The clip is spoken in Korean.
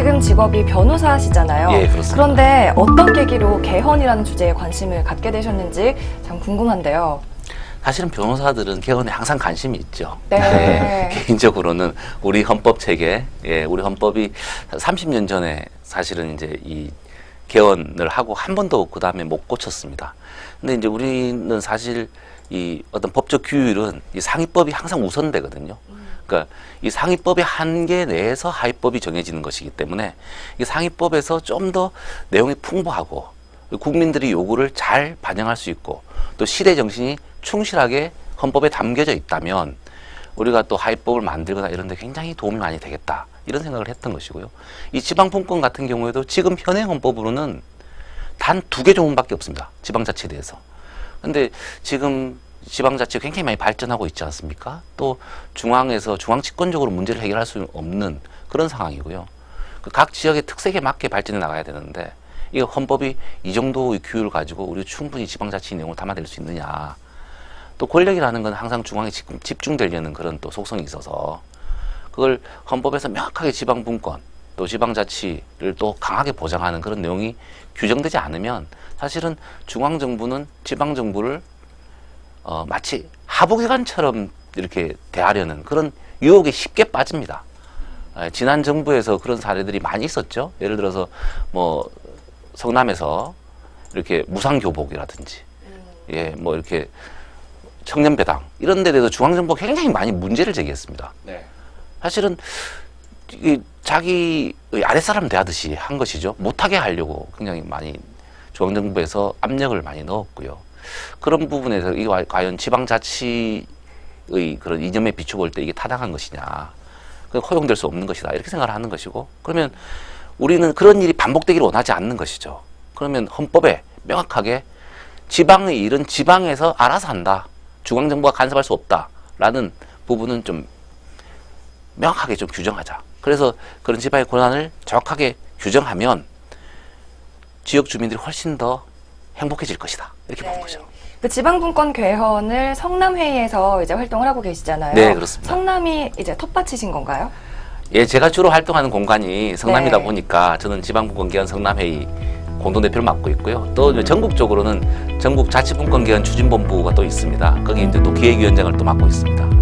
지금 직업이 변호사시잖아요. 예, 그렇습니다. 그런데 어떤 계기로 개헌이라는 주제에 관심을 갖게 되셨는지 참 궁금한데요. 사실은 변호사들은 개헌에 항상 관심이 있죠. 네. 개인적으로는 우리 헌법 체계, 우리 헌법이 30년 전에 사실은 이제 이 개헌을 하고 한 번도 그 다음에 못 고쳤습니다. 근데 이제 우리는 사실 이 어떤 법적 규율은 이 상위법이 항상 우선되거든요. 그러니까 이 상위법의 한계 내에서 하위법이 정해지는 것이기 때문에 이 상위법에서 좀 더 내용이 풍부하고 국민들이 요구를 잘 반영할 수 있고 또 시대 정신이 충실하게 헌법에 담겨져 있다면 우리가 또 하위법을 만들거나 이런 데 굉장히 도움이 많이 되겠다 이런 생각을 했던 것이고요. 이 지방분권 같은 경우에도 지금 현행 헌법으로는 단 2개 조문밖에 없습니다. 지방자치에 대해서. 근데 지금 지방자치가 굉장히 많이 발전하고 있지 않습니까? 또 중앙에서 중앙집권적으로 문제를 해결할 수 없는 그런 상황이고요. 각 지역의 특색에 맞게 발전해 나가야 되는데 이 헌법이 이 정도의 규율을 가지고 우리 충분히 지방자치 내용을 담아낼 수 있느냐. 또 권력이라는 건 항상 중앙에 집중되려는 그런 또 속성이 있어서 그걸 헌법에서 명확하게 지방분권 또 지방자치를 또 강하게 보장하는 그런 내용이 규정되지 않으면 사실은 중앙정부는 지방정부를 마치 하부기관처럼 이렇게 대하려는 그런 유혹에 쉽게 빠집니다. 지난 정부에서 그런 사례들이 많이 있었죠. 예를 들어서 뭐 성남에서 이렇게 무상교복이라든지 뭐 이렇게 청년배당 이런 데 대해서 중앙정부가 굉장히 많이 문제를 제기했습니다. 네. 사실은 자기의 아랫사람 대하듯이 한 것이죠. 못하게 하려고 굉장히 많이 중앙정부에서 압력을 많이 넣었고요. 그런 부분에서 이게 과연 지방자치의 그런 이념에 비춰볼 때 이게 타당한 것이냐, 허용될 수 없는 것이다 이렇게 생각을 하는 것이고, 그러면 우리는 그런 일이 반복되기를 원하지 않는 것이죠. 그러면 헌법에 명확하게 지방의 일은 지방에서 알아서 한다, 중앙정부가 간섭할 수 없다라는 부분은 좀 명확하게 좀 규정하자. 그래서 그런 지방의 권한을 정확하게 규정하면 지역 주민들이 훨씬 더 행복해질 것이다 이렇게 보는 거죠. 그 지방분권 개헌을 성남회의에서 이제 활동을 하고 계시잖아요. 네, 그렇습니다. 성남이 이제 텃밭이신 건가요? 예, 제가 주로 활동하는 공간이 성남이다 네. 보니까 저는 지방분권 개헌 성남회의 공동대표를 맡고 있고요. 또 전국적으로는 전국자치분권 개헌 추진본부가 또 있습니다. 거기 이제 또 기획위원장을 또 맡고 있습니다.